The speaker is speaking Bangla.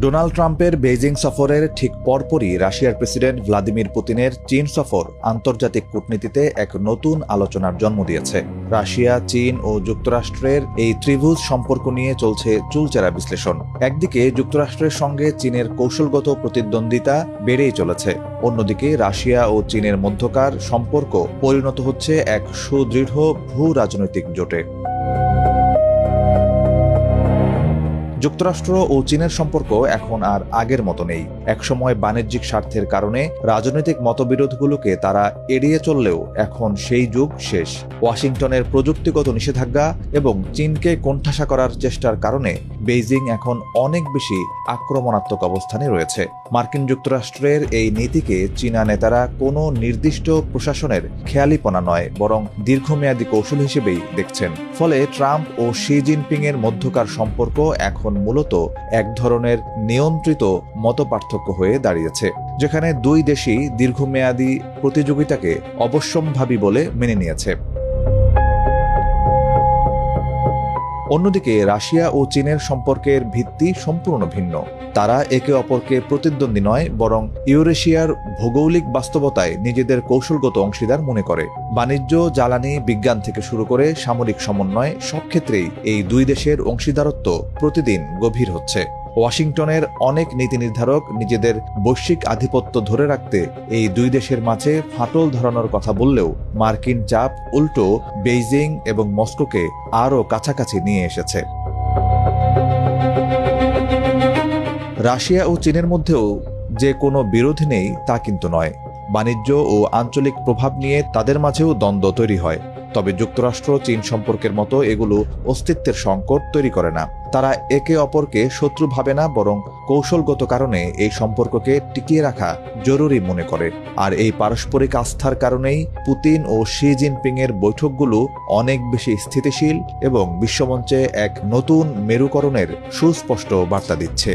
ডোনাল্ড ট্রাম্পের বেইজিং সফরের ঠিক পরপরই রাশিয়ার প্রেসিডেন্ট ভ্লাদিমির পুতিনের চীন সফর আন্তর্জাতিক কূটনীতিতে এক নতুন আলোচনার জন্ম দিয়েছে। রাশিয়া, চীন ও যুক্তরাষ্ট্রের এই ত্রিভুজ সম্পর্ক নিয়ে চলছে চুলচেরা বিশ্লেষণ। একদিকে যুক্তরাষ্ট্রের সঙ্গে চীনের কৌশলগত প্রতিদ্বন্দ্বিতা বেড়েই চলেছে, অন্যদিকে রাশিয়া ও চীনের মধ্যকার সম্পর্ক পরিণত হচ্ছে এক সুদৃঢ় ভূ রাজনৈতিক জোটে। যুক্তরাষ্ট্র ও চীনের সম্পর্ক এখন আর আগের মতো নেই। একসময় বাণিজ্যিক স্বার্থের কারণে রাজনৈতিক মতবিরোধগুলোকে তারা এড়িয়ে চললেও এখন সেই যুগ শেষ। ওয়াশিংটনের প্রযুক্তিগত নিষেধাজ্ঞা এবং চীনকে কোণঠাসা করার চেষ্টার কারণে বেইজিং এখন অনেক বেশি আক্রমণাত্মক অবস্থানে রয়েছে। মার্কিন যুক্তরাষ্ট্রের এই নীতিকে চীনা নেতারা কোনো নির্দিষ্ট প্রশাসনের খেয়ালিপনা নয়, বরং দীর্ঘমেয়াদী কৌশল হিসেবেই দেখছেন। ফলে ট্রাম্প ও শি জিনপিংয়ের মধ্যকার সম্পর্ক এখন মূলত এক ধরনের নিয়ন্ত্রিত মতপার্থক্য হয়ে দাঁড়িয়েছে, যেখানে দুই দেশই দীর্ঘমেয়াদী প্রতিযোগিতাকে অবশ্যম্ভাবী বলে মেনে নিয়েছে। অন্যদিকে রাশিয়া ও চীনের সম্পর্কের ভিত্তি সম্পূর্ণ ভিন্ন। তারা একে অপরকে প্রতিদ্বন্দ্বী নয়, বরং ইউরেশিয়ার ভৌগোলিক বাস্তবতায় নিজেদের কৌশলগত অংশীদার মনে করে। বাণিজ্য, জ্বালানি, বিজ্ঞান থেকে শুরু করে সামরিক সমন্বয়, সব ক্ষেত্রেই এই দুই দেশের অংশীদারত্ব প্রতিদিন গভীর হচ্ছে। ওয়াশিংটনের অনেক নীতি নির্ধারক নিজেদের বৈশ্বিক আধিপত্য ধরে রাখতে এই দুই দেশের মাঝে ফাটল ধরানোর কথা বললেও মার্কিন চাপ উল্টো বেইজিং এবং মস্কোকে আরও কাছাকাছি নিয়ে এসেছে। রাশিয়া ও চীনের মধ্যেও যে কোনো বিরোধী নেই তা কিন্তু নয়। বাণিজ্য ও আঞ্চলিক প্রভাব নিয়ে তাদের মাঝেও দ্বন্দ্ব তৈরি হয়। তবে যুক্তরাষ্ট্র চীন সম্পর্কের মতো এগুলো অস্তিত্বের সংকট তৈরি করে না। তারা একে অপরকে শত্রু ভাবে না, বরং কৌশলগত কারণে এই সম্পর্ককে টিকিয়ে রাখা জরুরি মনে করে। আর এই পারস্পরিক আস্থার কারণেই পুতিন ও শি জিনপিংয়ের বৈঠকগুলো অনেক বেশি স্থিতিশীল এবং বিশ্বমঞ্চে এক নতুন মেরুকরণের সুস্পষ্ট বার্তা দিচ্ছে।